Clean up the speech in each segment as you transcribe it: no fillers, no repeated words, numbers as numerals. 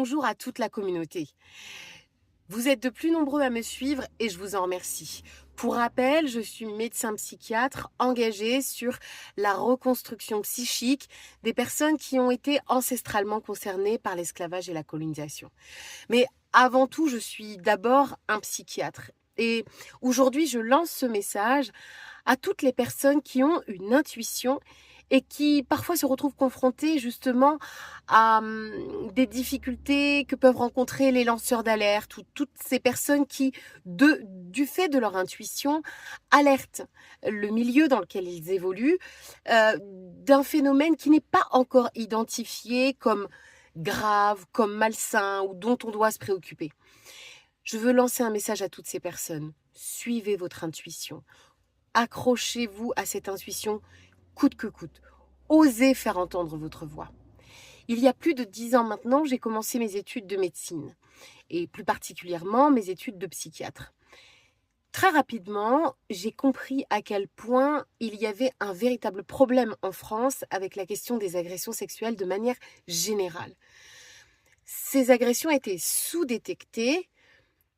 bonjour à toute la communauté. Vous êtes de plus nombreux à me suivre et je vous en remercie. Pour rappel, je suis médecin psychiatre engagé sur la reconstruction psychique des personnes qui ont été ancestralement concernées par l'esclavage et la colonisation. Mais avant tout, je suis d'abord un psychiatre. Et aujourd'hui, je lance ce message à toutes les personnes qui ont une intuition et qui parfois se retrouvent confrontées justement à des difficultés que peuvent rencontrer les lanceurs d'alerte ou toutes ces personnes qui, du fait de leur intuition, alertent le milieu dans lequel ils évoluent d'un phénomène qui n'est pas encore identifié comme grave, comme malsain ou dont on doit se préoccuper. Je veux lancer un message à toutes ces personnes. Suivez votre intuition. Accrochez-vous à cette intuition coûte que coûte. Osez faire entendre votre voix. Il y a plus de 10 ans maintenant, j'ai commencé mes études de médecine et plus particulièrement mes études de psychiatre. Très rapidement, j'ai compris à quel point il y avait un véritable problème en France avec la question des agressions sexuelles de manière générale. Ces agressions étaient sous-détectées,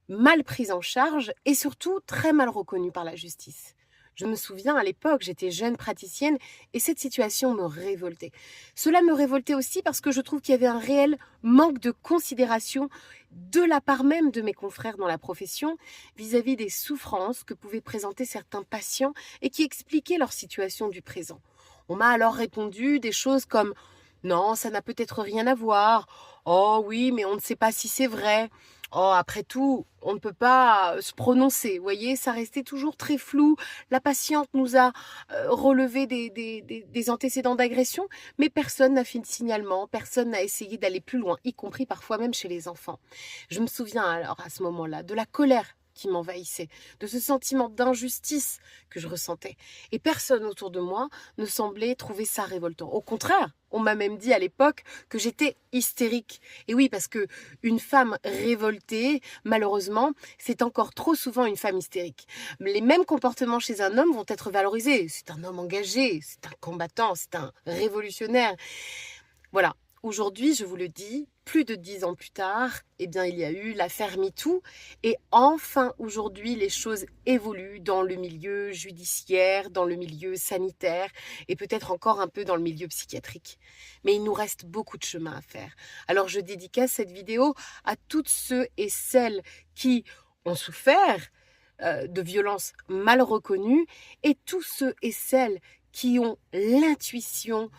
mal prises en charge et surtout très mal reconnues par la justice. Je me souviens, à l'époque, j'étais jeune praticienne et cette situation me révoltait. Cela me révoltait aussi parce que je trouve qu'il y avait un réel manque de considération de la part même de mes confrères dans la profession vis-à-vis des souffrances que pouvaient présenter certains patients et qui expliquaient leur situation du présent. On m'a alors répondu des choses comme « Non, ça n'a peut-être rien à voir. Oh oui, mais on ne sait pas si c'est vrai. Oh, après tout, on ne peut pas se prononcer. » Vous voyez, ça restait toujours très flou. La patiente nous a relevé des antécédents d'agression, mais personne n'a fait de signalement, personne n'a essayé d'aller plus loin, y compris parfois même chez les enfants. Je me souviens alors à ce moment-là de la colère qui m'envahissait, de ce sentiment d'injustice que je ressentais. Et personne autour de moi ne semblait trouver ça révoltant. Au contraire, on m'a même dit à l'époque que j'étais hystérique. Et oui, parce que une femme révoltée, malheureusement, c'est encore trop souvent une femme hystérique. Les mêmes comportements chez un homme vont être valorisés. C'est un homme engagé, c'est un combattant, c'est un révolutionnaire. Voilà. Aujourd'hui, je vous le dis, plus de 10 ans plus tard, eh bien, il y a eu l'affaire MeToo. Et enfin, aujourd'hui, les choses évoluent dans le milieu judiciaire, dans le milieu sanitaire et peut-être encore un peu dans le milieu psychiatrique. Mais il nous reste beaucoup de chemin à faire. Alors, je dédicace cette vidéo à toutes ceux et celles qui ont souffert de violences mal reconnues et tous ceux et celles qui ont l'intuition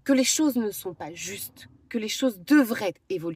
que les choses ne sont pas justes, que les choses devraient évoluer.